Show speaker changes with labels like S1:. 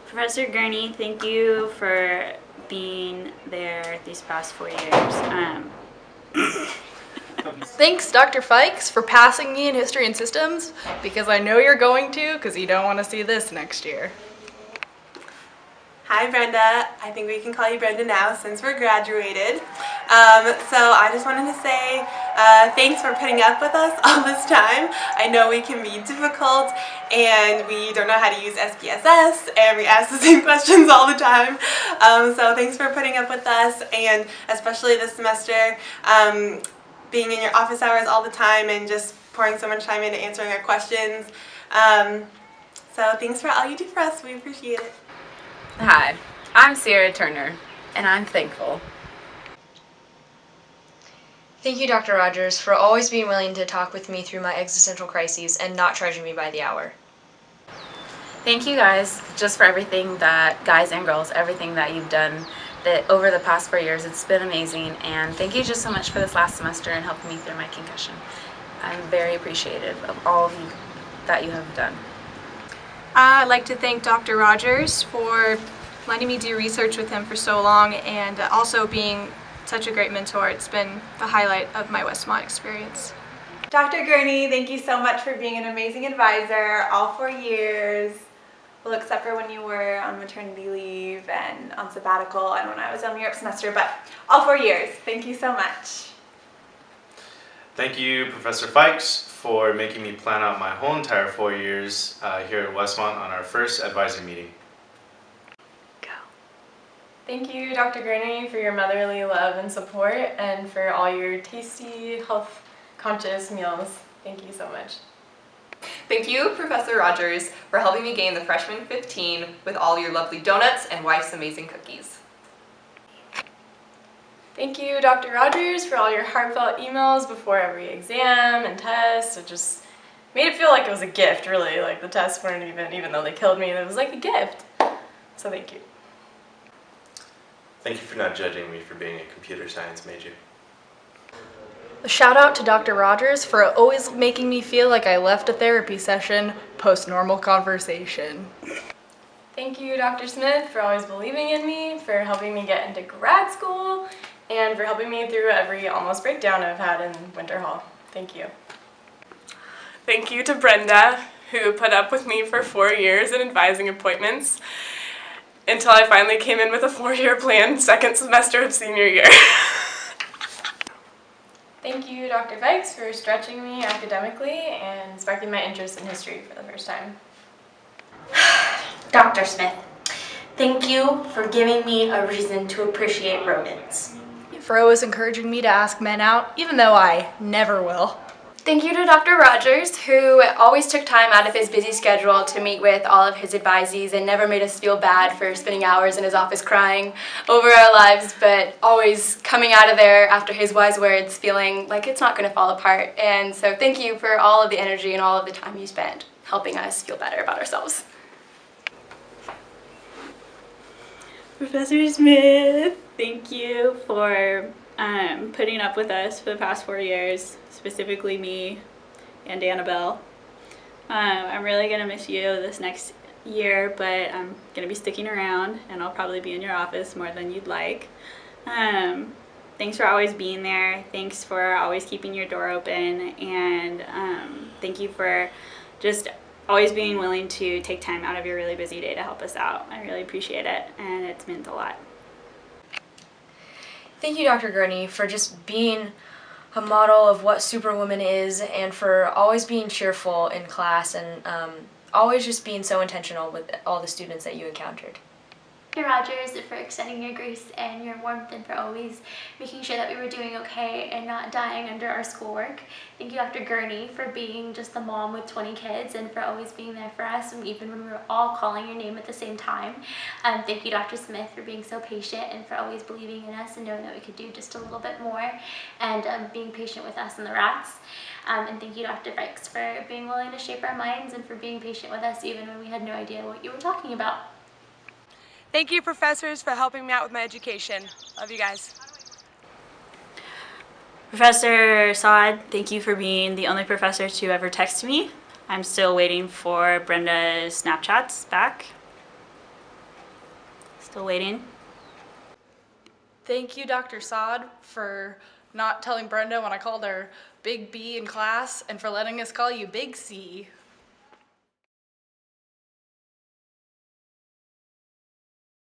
S1: Professor Gurney, thank you for being there these past 4 years.
S2: Thanks, Dr. Fikes, for passing me in History and Systems, because I know you're going to, because you don't want to see this next year.
S3: Hi Brenda, I think we can call you Brenda now since we're graduated. So I just wanted to say thanks for putting up with us all this time. I know we can be difficult and we don't know how to use SPSS and we ask the same questions all the time. So thanks for putting up with us, and especially this semester, being in your office hours all the time and just pouring so much time into answering our questions. So thanks for all you do for us, we appreciate it.
S4: Hi, I'm Sierra Turner, and I'm thankful.
S5: Thank you, Dr. Rogers, for always being willing to talk with me through my existential crises and not charging me by the hour.
S4: Thank you guys just for everything that, guys and girls, everything that you've done over the past 4 years. It's been amazing, and thank you just so much for this last semester and helping me through my concussion. I'm very appreciative of all of you that you have done.
S6: I'd like to thank Dr. Rogers for letting me do research with him for so long, and also being such a great mentor. It's been the highlight of my Westmont experience.
S7: Dr. Gurney, thank you so much for being an amazing advisor all 4 years. Well, except for when you were on maternity leave and on sabbatical and when I was on the Europe semester, but all 4 years. Thank you so much.
S8: Thank you, Professor Fikes, for making me plan out my whole entire 4 years here at Westmont on our first advisory meeting.
S2: Thank you, Dr. Gurney, for your motherly love and support, and for all your tasty, health-conscious meals. Thank you so much.
S9: Thank you, Professor Rogers, for helping me gain the freshman 15 with all your lovely donuts and wife's amazing cookies.
S2: Thank you, Dr. Rogers, for all your heartfelt emails before every exam and test. It just made it feel like it was a gift, really. Like the tests weren't even though they killed me, it was like a gift. So thank you.
S10: Thank you for not judging me for being a computer science major.
S2: A shout out to Dr. Rogers for always making me feel like I left a therapy session post-normal conversation. Thank you, Dr. Smith, for always believing in me, for helping me get into grad school, and for helping me through every almost breakdown I've had in Winter Hall. Thank you.
S3: Thank you to Brenda, who put up with me for 4 years in advising appointments until I finally came in with a 4-year plan, second semester of senior year.
S2: Thank you, Dr. Fikes, for stretching me academically and sparking my interest in history for the first time.
S11: Dr. Smith, thank you for giving me a reason to appreciate rodents.
S2: For always encouraging me to ask men out, even though I never will.
S12: Thank you to Dr. Rogers, who always took time out of his busy schedule to meet with all of his advisees and never made us feel bad for spending hours in his office crying over our lives, but always coming out of there after his wise words feeling like it's not going to fall apart. And so thank you for all of the energy and all of the time you spent helping us feel better about ourselves.
S1: Professor Smith, thank you for putting up with us for the past 4 years, specifically me and Annabelle. I'm really going to miss you this next year, but I'm going to be sticking around, and I'll probably be in your office more than you'd like. Thanks for always being there. Thanks for always keeping your door open, and thank you for just always being willing to take time out of your really busy day to help us out. I really appreciate it, and it's meant a lot.
S5: Thank you, Dr. Gurney, for just being a model of what Superwoman is, and for always being cheerful in class, and always just being so intentional with all the students that you encountered.
S13: Dr. Rogers, for extending your grace and your warmth, and for always making sure that we were doing okay and not dying under our schoolwork. Thank you, Dr. Gurney, for being just the mom with 20 kids and for always being there for us, and even when we were all calling your name at the same time. Thank you, Dr. Smith, for being so patient and for always believing in us and knowing that we could do just a little bit more, and being patient with us and the rats. And thank you, Dr. Fikes, for being willing to shape our minds and for being patient with us even when we had no idea what you were talking about.
S3: Thank you, professors, for helping me out with my education. Love you guys.
S1: Professor Saad, thank you for being the only professor to ever text me. I'm still waiting for Brenda's Snapchats back. Still waiting.
S2: Thank you, Dr. Saad, for not telling Brenda when I called her Big B in class and for letting us call you Big C.